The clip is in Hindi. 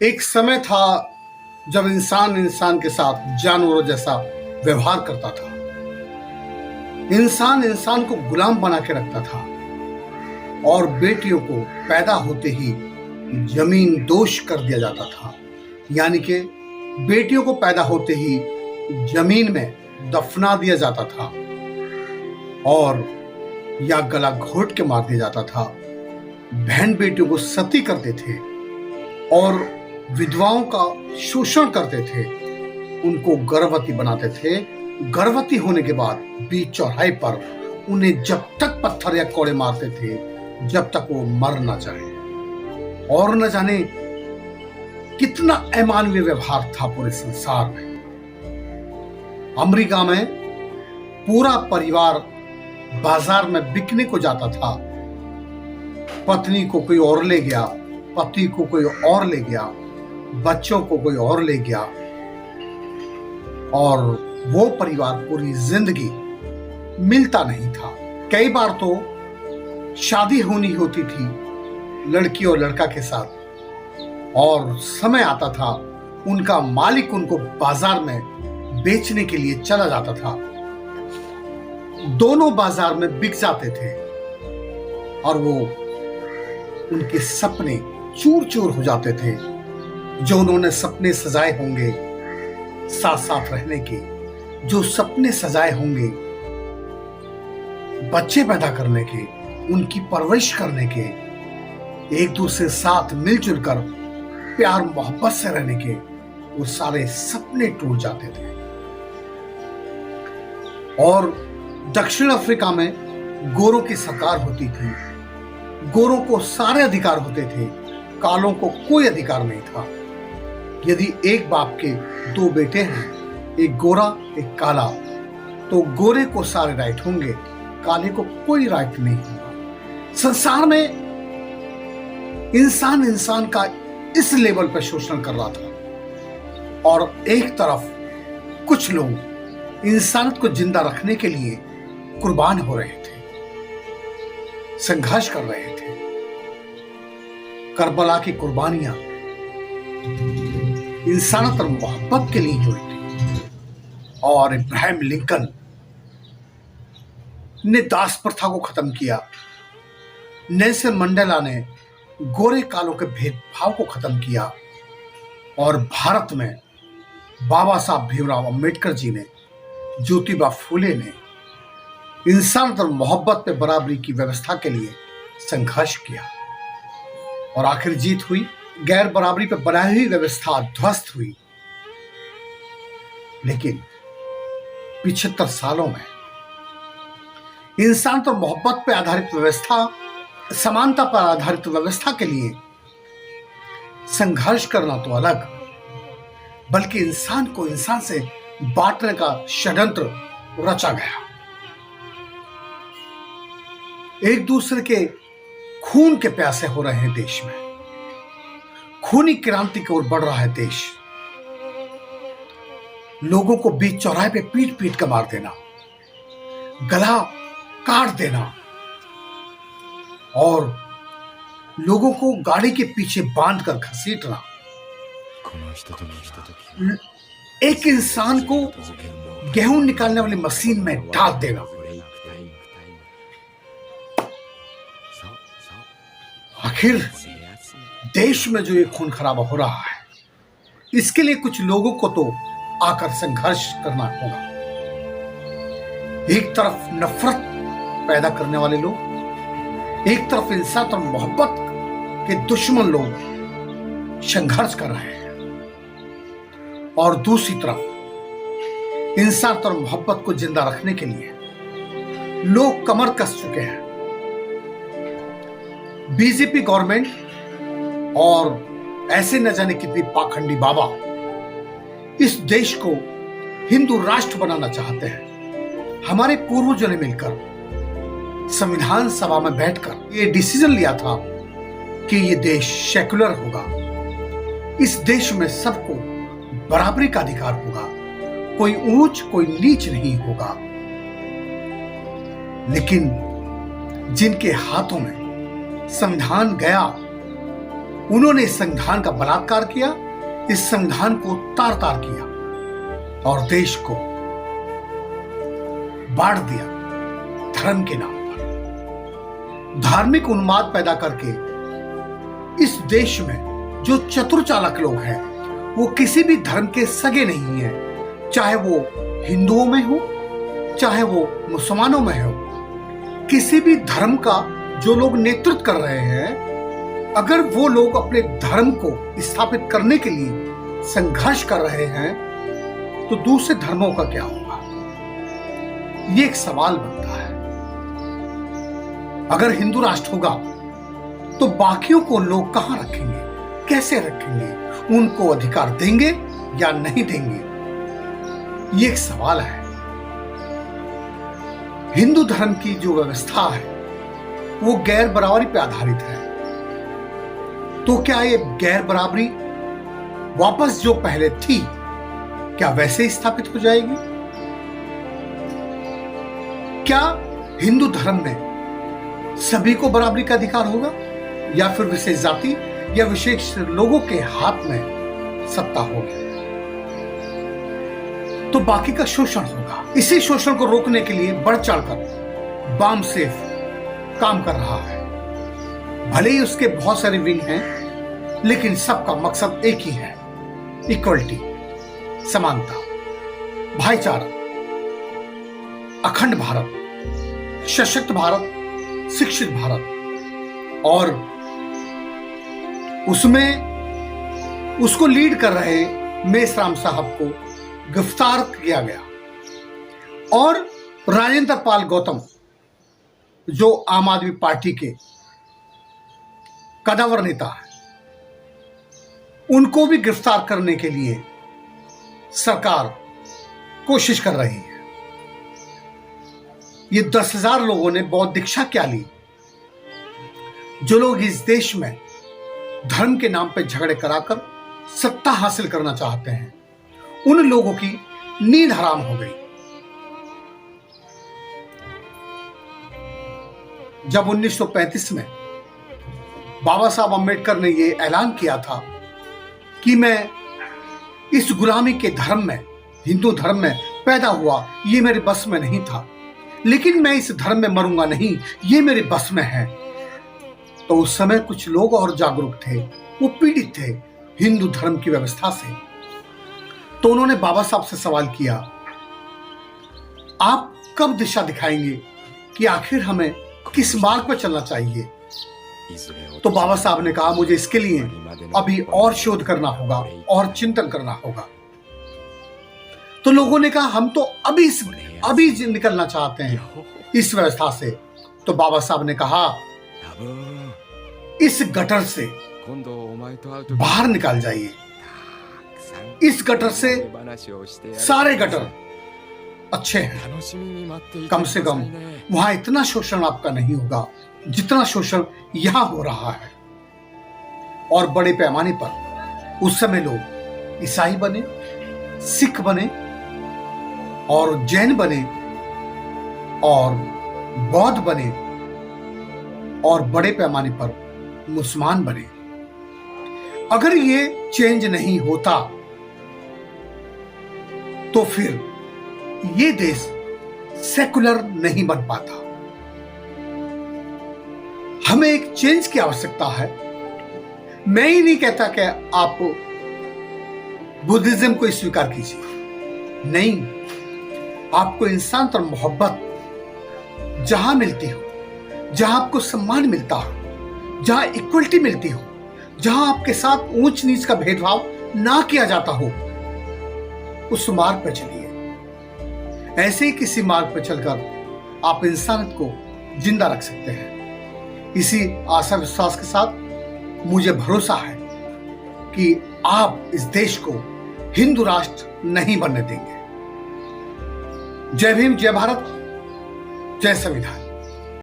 एक समय था जब इंसान इंसान के साथ जानवरों जैसा व्यवहार करता था। इंसान इंसान को गुलाम बना के रखता था और बेटियों को पैदा होते ही जमीन दोष कर दिया जाता था। यानी कि बेटियों को पैदा होते ही जमीन में दफना दिया जाता था और या गला घोट के मार दिया जाता था। बहन बेटियों को सती करते थे और विधवाओं का शोषण करते थे, उनको गर्भवती बनाते थे। गर्भवती होने के बाद बीच चौराहे पर उन्हें जब तक पत्थर या कोड़े मारते थे जब तक वो मर ना जाए। और न जाने कितना अमानवीय व्यवहार था पूरे संसार में। अमेरिका में पूरा परिवार बाजार में बिकने को जाता था। पत्नी को कोई और ले गया, पति को कोई और ले गया, बच्चों को कोई और ले गया और वो परिवार पूरी जिंदगी मिलता नहीं था। कई बार तो शादी होनी होती थी लड़की और लड़का के साथ और समय आता था उनका मालिक उनको बाजार में बेचने के लिए चला जाता था। दोनों बाजार में बिक जाते थे और वो उनके सपने चूर चूर हो जाते थे जो उन्होंने सपने सजाए होंगे साथ साथ रहने के, जो सपने सजाए होंगे बच्चे पैदा करने के, उनकी परवरिश करने के, एक दूसरे साथ मिलजुल कर प्यार मोहब्बत से रहने के, वो सारे सपने टूट जाते थे। और दक्षिण अफ्रीका में गोरों की सरकार होती थी। गोरों को सारे अधिकार होते थे, कालों को कोई अधिकार नहीं था। यदि एक बाप के दो बेटे हैं, एक गोरा एक काला, तो गोरे को सारे राइट होंगे, काले को कोई राइट नहीं होगा। संसार में इंसान इंसान का इस लेवल पर शोषण कर रहा था और एक तरफ कुछ लोग इंसानियत को जिंदा रखने के लिए कुर्बान हो रहे थे, संघर्ष कर रहे थे। करबला की कुर्बानियां इंसानियत और मोहब्बत के लिए हुई थी और इब्राहिम लिंकन ने दास प्रथा को खत्म किया। नेल्सन मंडेला ने गोरे कालों के भेदभाव को खत्म किया और भारत में बाबा साहब भीमराव अंबेडकर जी ने, ज्योतिबा फूले ने इंसानियत और मोहब्बत पे बराबरी की व्यवस्था के लिए संघर्ष किया और आखिर जीत हुई। गैर बराबरी पर बनाई हुई व्यवस्था ध्वस्त हुई। लेकिन 75 सालों में इंसानियत और मोहब्बत पर आधारित व्यवस्था, समानता पर आधारित व्यवस्था के लिए संघर्ष करना तो अलग, बल्कि इंसान को इंसान से बांटने का षड्यंत्र रचा गया। एक दूसरे के खून के प्यासे हो रहे हैं देश में, खूनी क्रांति की ओर बढ़ रहा है देश। लोगों को बीच चौराहे पे पीट पीट कर मार देना, गला काट देना और लोगों को गाड़ी के पीछे बांध कर घसीटना, एक इंसान को गेहूं निकालने वाली मशीन में डाल देना। आखिर देश में जो ये खून खराबा हो रहा है, इसके लिए कुछ लोगों को तो आकर संघर्ष करना होगा। एक तरफ नफरत पैदा करने वाले लोग, एक तरफ इंसानियत और मोहब्बत के दुश्मन लोग संघर्ष कर रहे हैं और दूसरी तरफ इंसानियत और मोहब्बत को जिंदा रखने के लिए लोग कमर कस चुके हैं। बीजेपी गवर्नमेंट और ऐसे न जाने कितनी पाखंडी बाबा इस देश को हिंदू राष्ट्र बनाना चाहते हैं। हमारे पूर्वजों ने मिलकर संविधान सभा में बैठकर ये डिसीजन लिया था कि ये देश सेकुलर होगा, इस देश में सबको बराबरी का अधिकार होगा, कोई ऊंच कोई नीच नहीं होगा। लेकिन जिनके हाथों में संविधान गया उन्होंने इस संविधान का बलात्कार किया, इस संविधान को तार तार किया और देश को बांट दिया धर्म के नाम पर। धार्मिक उन्माद पैदा करके इस देश में जो चतुर चालाक लोग हैं वो किसी भी धर्म के सगे नहीं हैं, चाहे वो हिंदुओं में हो चाहे वो मुसलमानों में हो। किसी भी धर्म का जो लोग नेतृत्व कर रहे हैं, अगर वो लोग अपने धर्म को स्थापित करने के लिए संघर्ष कर रहे हैं तो दूसरे धर्मों का क्या होगा? ये एक सवाल बनता है। अगर हिंदू राष्ट्र होगा तो बाकियों को लोग कहां रखेंगे, कैसे रखेंगे, उनको अधिकार देंगे या नहीं देंगे? ये एक सवाल है। हिंदू धर्म की जो व्यवस्था है वो गैर बराबरी पर आधारित है। तो क्या ये गैर बराबरी वापस जो पहले थी क्या वैसे ही स्थापित हो जाएगी? क्या हिंदू धर्म में सभी को बराबरी का अधिकार होगा या फिर विशेष जाति या विशेष लोगों के हाथ में सत्ता होगी? तो बाकी का शोषण होगा। इसी शोषण को रोकने के लिए बढ़ चढ़कर बामसेफ काम कर रहा है। भले ही उसके बहुत सारे विंग हैं, लेकिन सबका मकसद एक ही है, इक्वलिटी, समानता, भाईचारा, अखंड भारत, सशक्त भारत, शिक्षित भारत। और उसमें उसको लीड कर रहे मेसराम साहब को गिरफ्तार किया गया और राजेंद्र पाल गौतम जो आम आदमी पार्टी के कदावर नेता है, उनको भी गिरफ्तार करने के लिए सरकार कोशिश कर रही है। ये 10,000 लोगों ने बौद्ध दीक्षा क्या ली? जो लोग इस देश में धर्म के नाम पर झगड़े कराकर सत्ता हासिल करना चाहते हैं, उन लोगों की नींद हराम हो गई। जब 1935 में बाबा साहब अम्बेडकर ने यह ऐलान किया था कि मैं इस गुलामी के धर्म में, हिंदू धर्म में पैदा हुआ, ये मेरे बस में नहीं था, लेकिन मैं इस धर्म में मरूंगा नहीं, ये मेरे बस में है। तो उस समय कुछ लोग और जागरूक थे, वो पीड़ित थे हिंदू धर्म की व्यवस्था से। तो उन्होंने बाबा साहब से सवाल किया, आप कब दिशा दिखाएंगे कि आखिर हमें किस मार्ग पर चलना चाहिए? तो बाबा साहब ने कहा, मुझे इसके लिए अभी और शोध करना होगा और चिंतन करना होगा। तो लोगों ने कहा, हम तो अभी निकलना चाहते हैं इस व्यवस्था से। तो बाबा साहब ने कहा, इस गटर से बाहर निकाल जाइए। इस गटर से सारे गटर अच्छे हैं, कम से कम वहां इतना शोषण आपका नहीं होगा जितना शोषण यहां हो रहा है। और बड़े पैमाने पर उस समय लोग ईसाई बने, सिख बने और जैन बने और बौद्ध बने और बड़े पैमाने पर मुसलमान बने। अगर ये चेंज नहीं होता तो फिर ये देश सेकुलर नहीं बन पाता। हमें एक चेंज की आवश्यकता है। मैं ही नहीं कहता कि आप बुद्धिज्म को स्वीकार कीजिए, नहीं, आपको इंसान पर मोहब्बत जहां मिलती हो, जहां आपको सम्मान मिलता हो, जहां इक्वलिटी मिलती हो, जहां आपके साथ ऊंच नीच का भेदभाव ना किया जाता हो, उस मार्ग पर चलिए। ऐसे ही किसी मार्ग पर चलकर आप इंसानियत को जिंदा रख सकते हैं। इसी आशा विश्वास के साथ मुझे भरोसा है कि आप इस देश को हिंदू राष्ट्र नहीं बनने देंगे। जय भीम, जय भारत, जय संविधान।